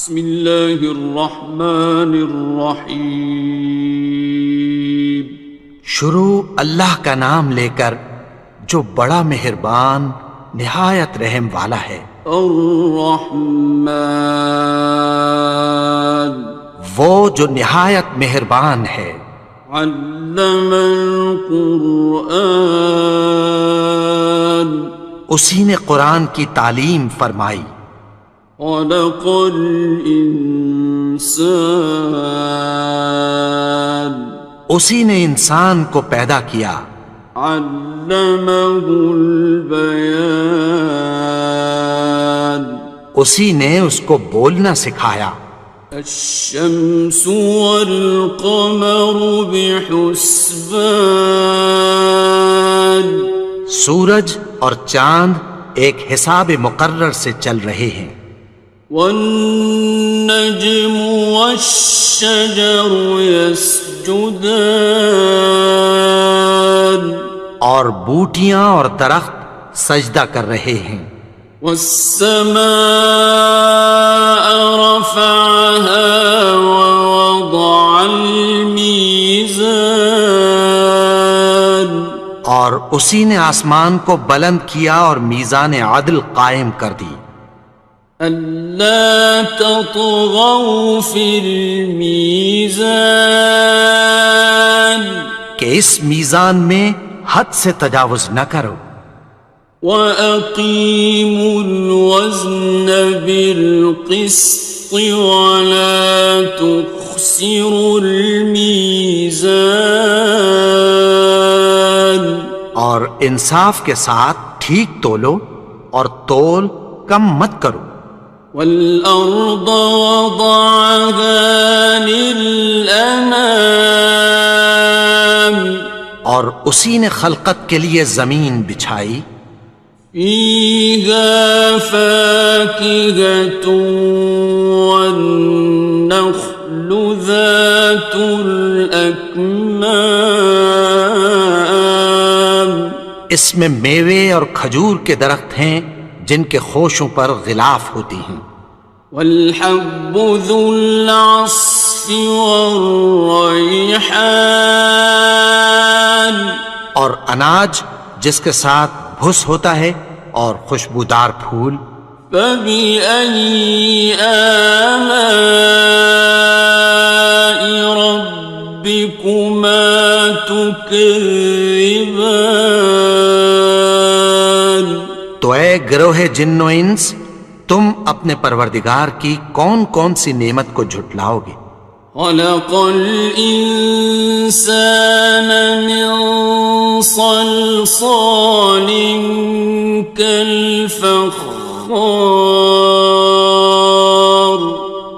بسم اللہ الرحمن الرحیم۔ شروع اللہ کا نام لے کر جو بڑا مہربان نہایت رحم والا ہے۔ الرحمن، وہ جو نہایت مہربان ہے۔ علم القرآن، اسی نے قرآن کی تعلیم فرمائی۔ خلق الانسان، اسی نے انسان کو پیدا کیا۔ علمہ البیان، اسی نے اس کو بولنا سکھایا۔ الشمس والقمر بحسبان، سورج اور چاند ایک حساب مقرر سے چل رہے ہیں۔ والنجم والشجر يسجدان، اور بوٹیاں اور درخت سجدہ کر رہے ہیں۔ والسماء رفعها ووضع الميزان، اور اسی نے آسمان کو بلند کیا اور میزان عدل قائم کر دی۔ ألا تطغوا في الميزان، کہ اس میزان میں حد سے تجاوز نہ کرو۔ وَأَقِيمُوا الْوَزْنَ بِالْقِسْطِ وَلَا تُخْسِرُوا الْمِيزَانَ، اور انصاف کے ساتھ ٹھیک تولو اور تول کم مت کرو۔ وَالْأَرْضَ وَضَعَهَا لِلْأَنَامِ، اور اسی نے خلقت کے لیے زمین بچھائی۔ فِيهَا فَاكِهَةٌ وَالنَّخْلُ ذَاتُ الْأَكْمَامِ، اس میں میوے اور کھجور کے درخت ہیں جن کے خوشوں پر غلاف ہوتی ہیں۔ وَالْحَبُّ ذُو الْعَصْفِ وَالرَّيْحَانِ، اور اناج جس کے ساتھ بھس ہوتا ہے اور خوشبودار پھول۔ فَبِأَيِّ آلَاءِ رَبِّكُمَا تُكَذِّبَانِ، تو اے گروہ جن و انس، تم اپنے پروردگار کی کون کون سی نعمت کو جھٹلاؤ گے؟ خَلَقَ الْإِنسَانَ مِنْ صَلْصَالٍ كَالْفَخَّارِ،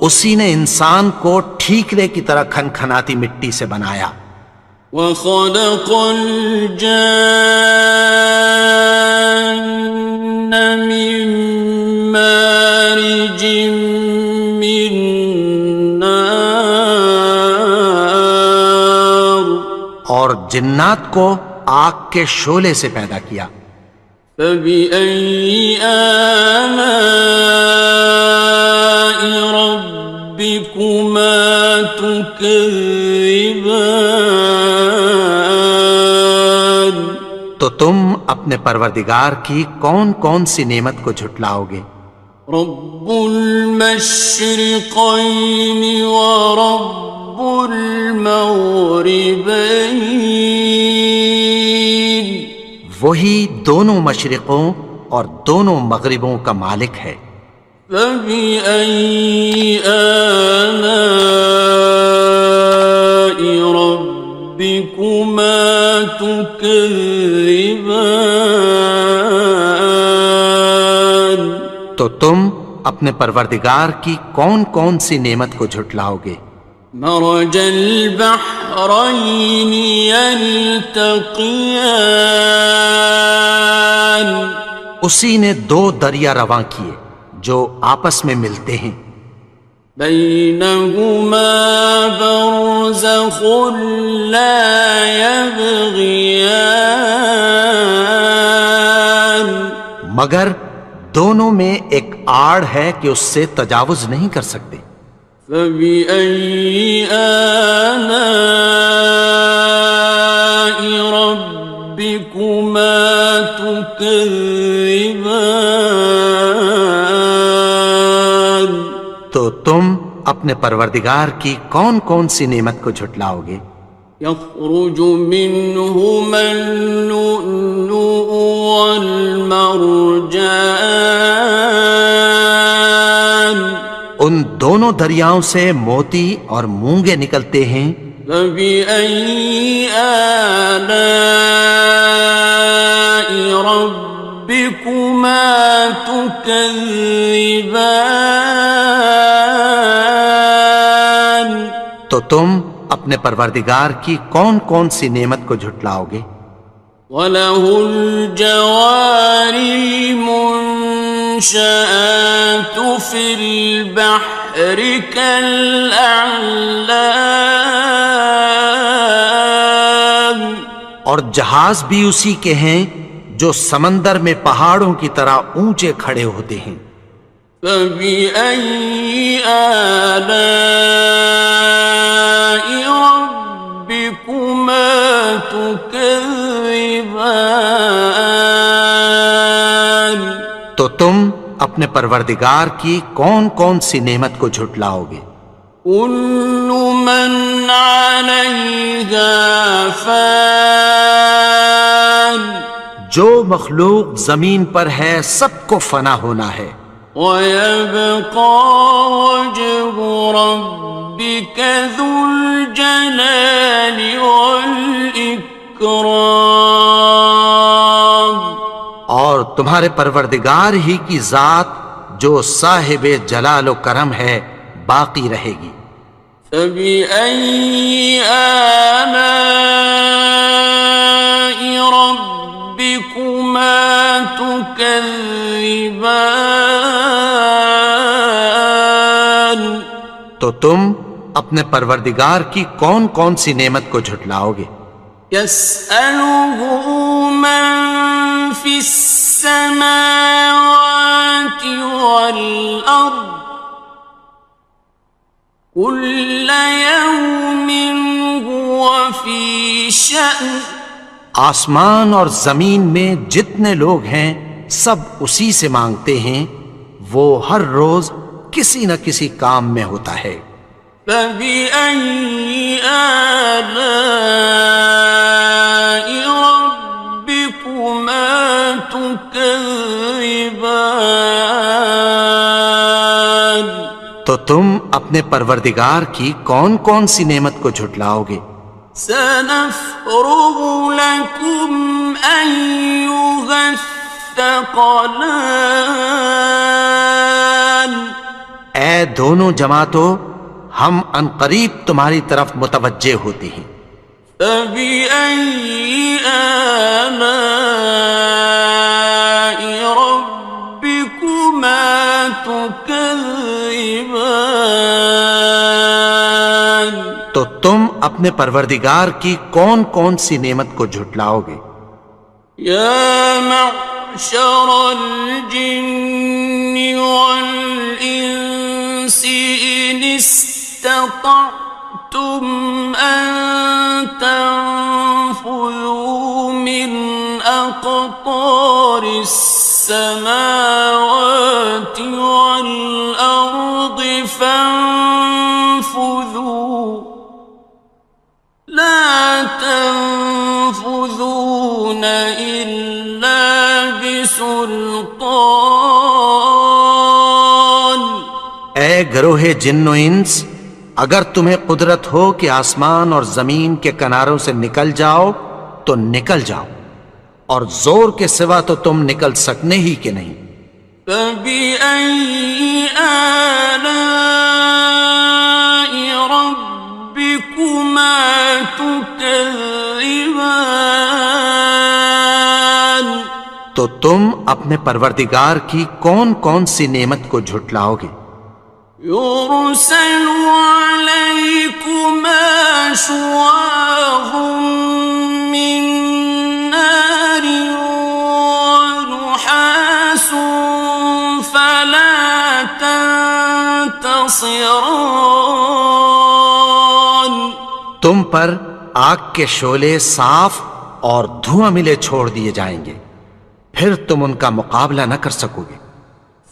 اسی نے انسان کو ٹھیکرے کی طرح کھنکھناتی مٹی سے بنایا۔ وَخَلَقَ الْجَانَّ مِن مَّارِجٍ مِّن نَّارٍ، اور جنات کو آگ کے شعلے سے پیدا کیا۔ فَبِأَيِّ آلَاءِ رَبِّكُمَا تُكَذِّبَانِ، تو تم اپنے پروردگار کی کون کون سی نعمت کو جھٹلاؤ گے؟ رب المشرقین ورب المغربین، وہی دونوں مشرقوں اور دونوں مغربوں کا مالک ہے۔ فَبِأَيِّ آلَاءِ رَبِّكُمَا تُكَذِّبَانِ، تو تم اپنے پروردگار کی کون کون سی نعمت کو جھٹلاؤ گے؟ مرج البحرین یلتقیان، اسی نے دو دریا رواں کیے جو آپس میں ملتے ہیں۔ بینہما برزخ لا یبغیان، مگر دونوں میں ایک آڑ ہے کہ اس سے تجاوز نہیں کر سکتے۔ فبأي آلاء ربكما تكذبان؟ تو تم اپنے پروردگار کی کون کون سی نعمت کو جھٹلاؤ گے؟ يخرج منهما اللؤلؤ والمرجان ان دونوں دریاؤں سے موتی اور مونگے نکلتے ہیں۔ فبأي آلاء ربكما تكذبان؟ تو تم اپنے پروردگار کی کون کون سی نعمت کو جھٹلاؤ گے؟ وَلَهُ الْجَوَارِ الْمُنشَآتُ فِي الْبَحْرِ كَالْأَعْلَامِ، اور جہاز بھی اسی کے ہیں جو سمندر میں پہاڑوں کی طرح اونچے کھڑے ہوتے ہیں۔ فَبِأَيِّ آلَاءِ رَبِّكُمَا تُكَذِّبَانِ؟ تو تم اپنے پروردگار کی کون کون سی نعمت کو جھٹلاؤ گے؟ كُلُّ مَنْ عَلَيْهَا فَانٍ، جو مخلوق زمین پر ہے سب کو فنا ہونا ہے۔ وَيَبْقَى وَجْهُ رَبِّكَ ذُو الْجَلَالِ وَالْإِكْرَامِ، اور تمہارے پروردگار ہی کی ذات جو صاحب جلال و کرم ہے باقی رہے گی۔ فَبِأَيِّ آلَاءِ رَبِّكُمَا تُكَذِّبَانِ؟ تو تم اپنے پروردگار کی کون کون سی نعمت کو جھٹلاؤ گے؟ يَسْأَلُهُ مَن فِي السَّمَاوَاتِ وَالْأَرْضِ كُلَّ يَوْمٍ هُوَ فِي شَأْنٍ، آسمان اور زمین میں جتنے لوگ ہیں سب اسی سے مانگتے ہیں، وہ ہر روز کسی نہ کسی کام میں ہوتا ہے۔ فَبِأَيِّ آلَاءِ رَبِّكُمَا تُكَذِّبَانِ؟ تو تم اپنے پروردگار کی کون کون سی نعمت کو جھٹلاؤ گے؟ سَنَفْرُغُ لَكُمْ أَيُّهَ الثَّقَلَانِ؟ اے دونوں جماعتوں، ہم عنقریب تمہاری طرف متوجہ ہوتے ہیں۔ فَبِأَيِّ آلَاءِ رَبِّكُمَا تُكَذِّبَانِ؟ تو تم اپنے پروردگار کی کون کون سی نعمت کو جھٹلاؤ گے؟ يَا مَعْشَرَ الْجِنِّ وَالْإِنسِ إِنِ اسْتَطَعْتُمْ أَن تَنفُذُوا مِنْ أَقْطَارِ السَّمَاوَاتِ وَالْأَرْضِ فَانفُذُوا لَا تَنفُذُونَ إِلَّا بِسُلْطَانٍ۔ اے گروہ جن و انس، اگر تمہیں قدرت ہو کہ آسمان اور زمین کے کناروں سے نکل جاؤ تو نکل جاؤ، اور زور کے سوا تو تم نکل سکنے ہی کہ نہیں۔ فَبِأَيِّ آلَاءِ رَبِّكُمَا تُكَذِّبَانِ؟ تو تم اپنے پروردگار کی کون کون سی نعمت کو جھٹلاؤ گے؟ يُرْسَلُ عَلَيْكُمَا شُوَاظٌ مِّن نَّارٍ وَنُحَاسٌ خصران. تم پر آگ کے شعلے صاف اور دھواں ملے چھوڑ دیے جائیں گے، پھر تم ان کا مقابلہ نہ کر سکو گے۔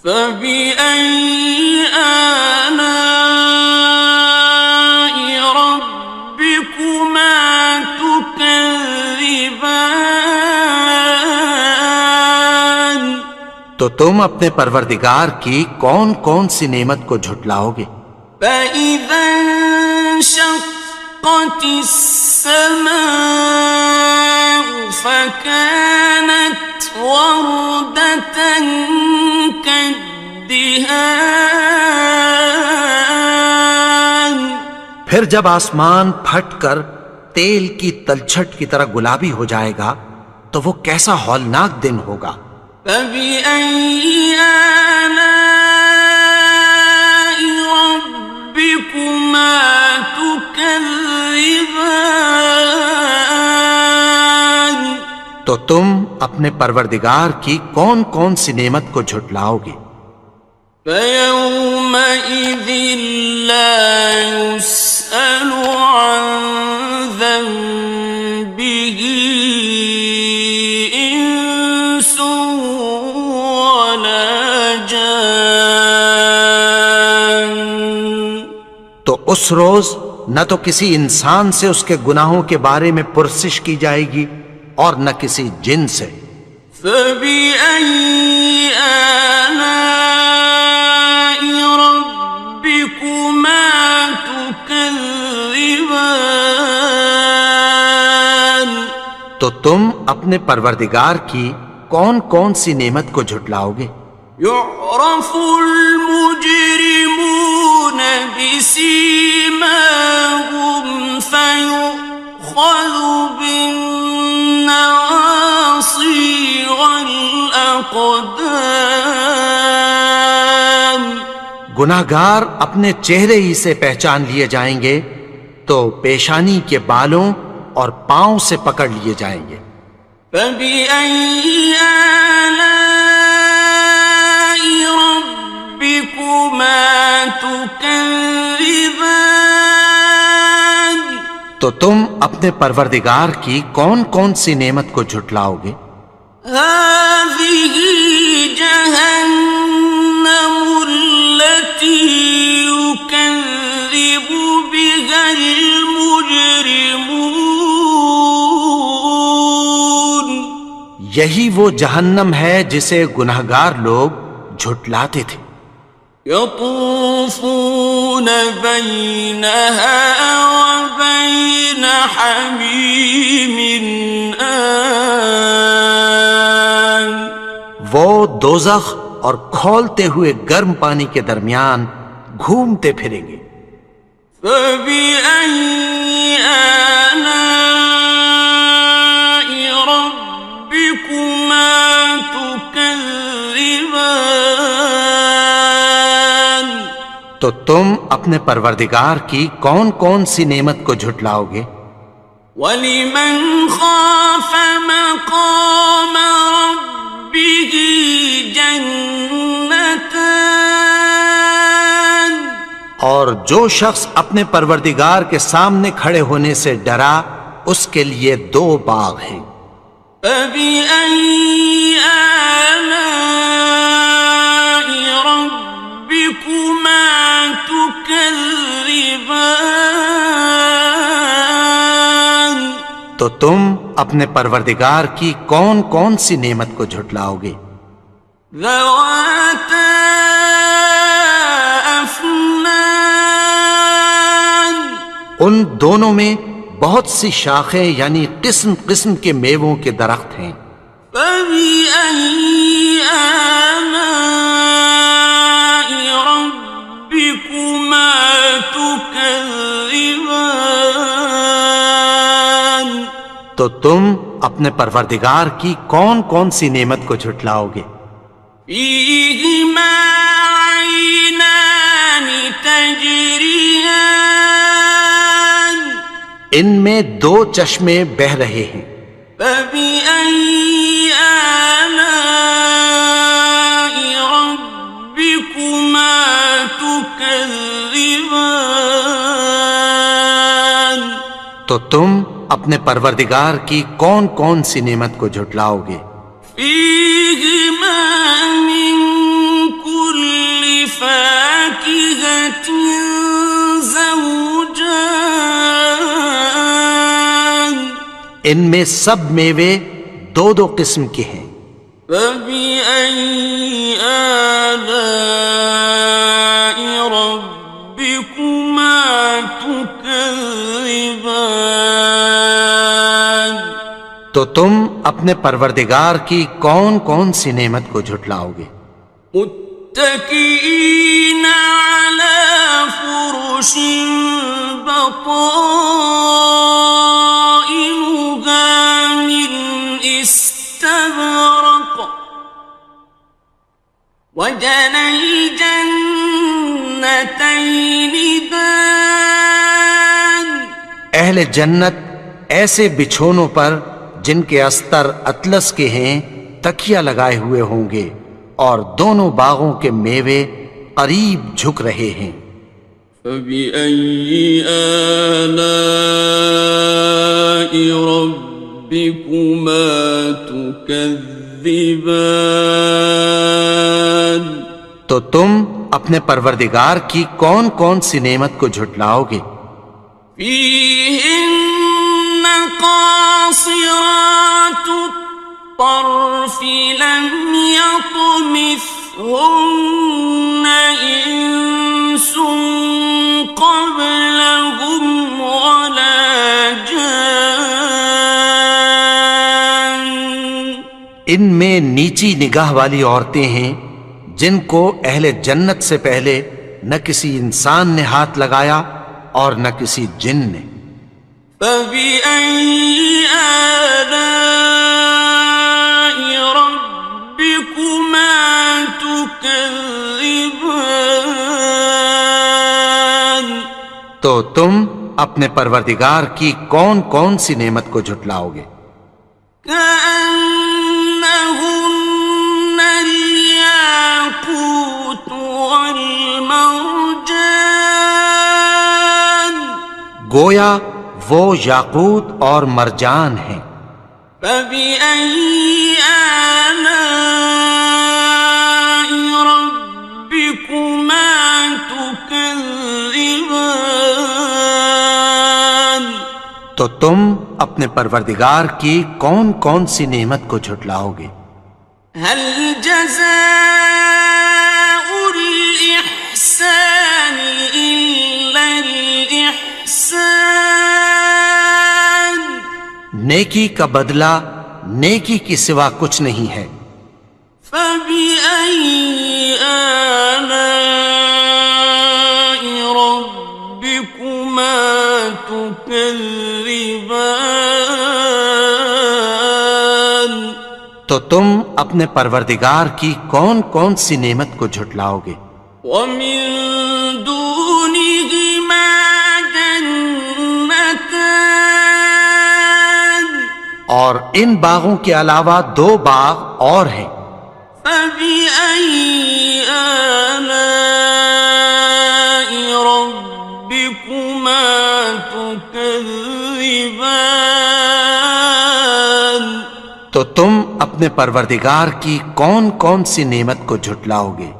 فبأي آلاء ربكما تكذبان. تو تم اپنے پروردگار کی کون کون سی نعمت کو جھٹلاؤ گے؟ فإذا انشقت السماء فكانت وردة كالدهان. پھر جب آسمان پھٹ کر تیل کی تلچھٹ کی طرح گلابی ہو جائے گا تو وہ کیسا ہولناک دن ہوگا۔ فبأي آلاء ربكما تكذبان. تو تم اپنے پروردگار کی کون کون سی نعمت کو جھٹلاؤ گے؟ فيومئذ لا يسأل عن ذنبه إنس ولا جان. تو اس روز نہ تو کسی انسان سے اس کے گناہوں کے بارے میں پرسش کی جائے گی اور نہ کسی جن سے۔ فبأي آلاء ربكما تكذبان. تو تم اپنے پروردگار کی کون کون سی نعمت کو جھٹلاؤ گے؟ يعرف المجرمون بسيماهم فيؤخذ بالنواصي والأقدام. گناہگار اپنے چہرے ہی سے پہچان لیے جائیں گے تو پیشانی کے بالوں اور پاؤں سے پکڑ لیے جائیں گے۔ فبأي آلاء ربكما تكذبان. تو تم اپنے پروردگار کی کون کون سی نعمت کو جھٹلاؤ گے؟ هذه جهنم التي يكذب بها المجرمون. یہی وہ جہنم ہے جسے گناہگار لوگ جھٹلاتے تھے۔ يطوفون بينها وبين حميم آن. وہ دوزخ اور کھولتے ہوئے گرم پانی کے درمیان گھومتے پھریں گے۔ فبأي آلاء ربكما تكذبان. تو تم اپنے پروردگار کی کون کون سی نعمت کو جھٹلاؤ گے؟ وَلِمَنْ خَافَ مَقَامَ رَبِّهِ جَنَّتَانِ. اور جو شخص اپنے پروردگار کے سامنے کھڑے ہونے سے ڈرا اس کے لیے دو باغ ہیں۔ فَبِأَيِّ آلَاءِ رَبِّكُمَا تُكَذِّبَانِ. تو تم اپنے پروردگار کی کون کون سی نعمت کو جھٹلاؤ گے؟ ذَوَاتَا أَفْنَانٍ. ان دونوں میں بہت سی شاخیں یعنی قسم قسم کے میووں کے درخت ہیں۔ فَبِأَيِّ آلَاءِ رَبِّكُمَا تُكَذِّبَانِ. تو تم اپنے پروردگار کی کون کون سی نعمت کو جھٹلاؤ گے؟ فِيهِمَا عَيْنَانِ تَجْرِيَانِ. ان میں دو چشمے بہہ رہے ہیں۔ فَبِأَيِّ آلَاءِ رَبِّكُمَا تُكَذِّبَانِ. تكذبان تو تم اپنے پروردگار کی کون کون سی نعمت کو جھٹلاؤ گے؟ فيهما من كل فاكهة زوجان ان میں سب میوے دو دو قسم کے ہیں۔ فبأي آلاء ربكما تكذبان تو تم اپنے پروردگار کی کون کون سی نعمت کو جھٹلاؤ گے؟ متكئين على فرش بطائنها من استبرق وجنى الجنتين دان اہل جنت ایسے بچھونوں پر جن کے استر اطلس کے ہیں تکیہ لگائے ہوئے ہوں گے اور دونوں باغوں کے میوے قریب جھک رہے ہیں۔ فبأي آلاء ربكما تكذبان تو تم اپنے پروردگار کی کون کون سی نعمت کو جھٹلاؤ گے؟ فيهن قاصرات الطرف لم يطمثهن إنس قبلهم ولا جان ان میں نیچی نگاہ والی عورتیں ہیں جن کو اہل جنت سے پہلے نہ کسی انسان نے ہاتھ لگایا اور نہ کسی جن نے۔ فبأي آلاء ربكما تكذبان تو تم اپنے پروردگار کی کون کون سی نعمت کو جھٹلاؤ گے؟ كأنهن الياقوت والمرجان گویا وہ یاقوت اور مرجان ہیں۔ فبأي آلاء ربكما تكذبان تو تم اپنے پروردگار کی کون کون سی نعمت کو جھٹلاؤ گے؟ هل جزاء الإحسان إلا الإحسان نیکی کا بدلہ نیکی کی سوا کچھ نہیں ہے۔ فبأي آلاء ربكما تكذبان تو تم اپنے پروردگار کی کون کون سی نعمت کو جھٹلاؤ گے؟ ومن دونهما جنتان اور ان باغوں کے علاوہ دو باغ اور ہیں۔ فبأي آلاء ربكما تكذبان تو تم اپنے پروردگار کی کون کون سی نعمت کو جھٹلاؤ گے؟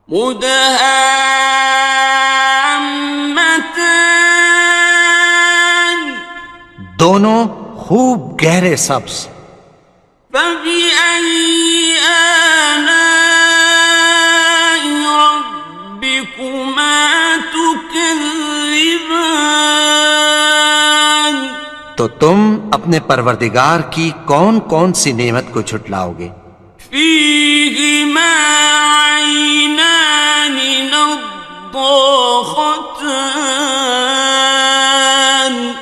مدهامتان دونوں خوب گہرے سبز۔ فبأي آلاء ربكما تكذبان تو تم اپنے پروردگار کی کون کون سی نعمت کو جھٹلاؤ گے؟ فيهما عينان نضاختان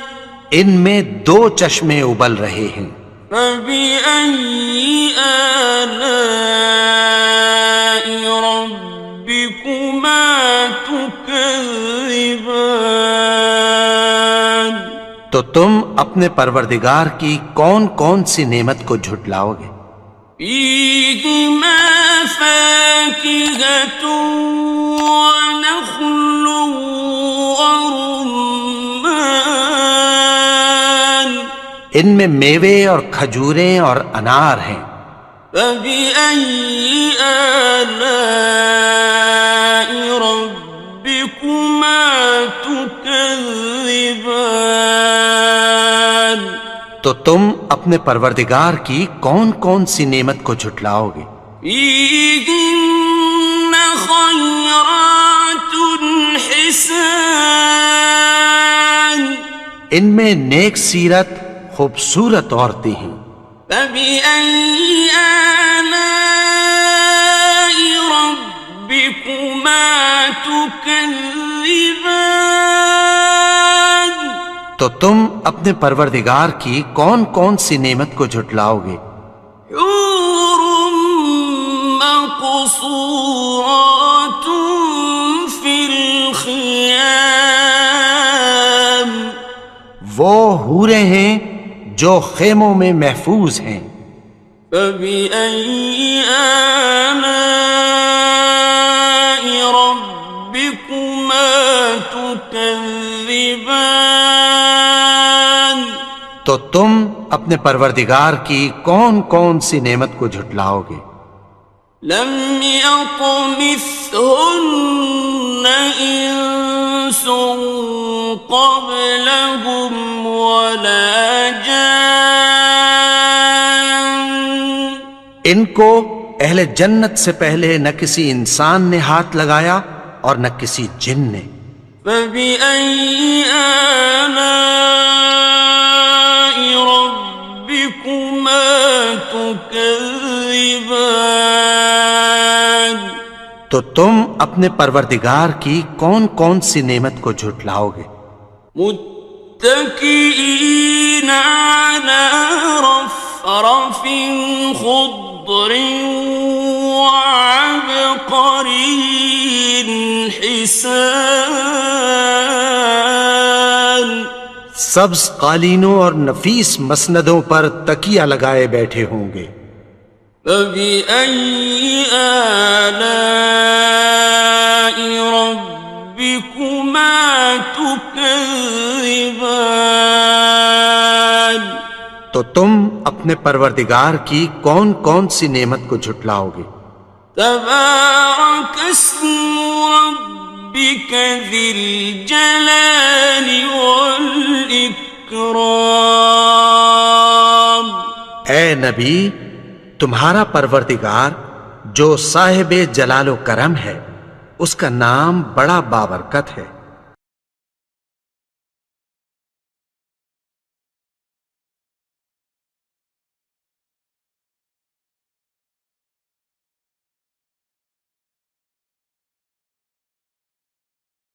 ان میں دو چشمے ابل رہے ہیں۔ فبأي آلاء ربكما تكذبان تو تم اپنے پروردگار کی کون کون سی نعمت کو جھٹلاؤ گے؟ فيهما فاكهة ونخل ورمان ان میں میوے اور کھجوریں اور انار ہیں. فبأي آلاء ربكما تكذبان تو تم اپنے پروردگار کی کون کون سی نعمت کو جھٹلاؤ گے؟ فيهن خيرات حسان ان میں نیک سیرت خوبصورت عورتیں ہیں. فبأي آلاء ربكما تكذبان تو تم اپنے پروردگار کی کون کون سی نعمت کو جھٹلاؤ گے؟ حور مقصورات في الخيام وہ حوریں ہیں جو خیموں میں محفوظ ہیں. فبأي آلاء ربكما تكذبان تو تم اپنے پروردگار کی کون کون سی نعمت کو جھٹلاؤ گے؟ لم يطمثهن إنس قبلهم ولا جان ان کو اہل جنت سے پہلے نہ کسی انسان نے ہاتھ لگایا اور نہ کسی جن نے. فبأي آلاء ربكما تكذبان تو تم اپنے پروردگار کی کون کون سی نعمت کو جھٹلاؤ گے؟ متكئين على رفرف خضر وعبقري حسان سبز قالینوں اور نفیس مسندوں پر تکیہ لگائے بیٹھے ہوں گے. فبأي آلاء ربكما تكذبان تو تم اپنے پروردگار کی کون کون سی نعمت کو جھٹلاؤ گے؟ تبارك اسم ربك ذي الجلال والإكرام اے نبی، تمہارا پروردگار جو صاحب جلال و کرم ہے، اس کا نام بڑا بابرکت ہے.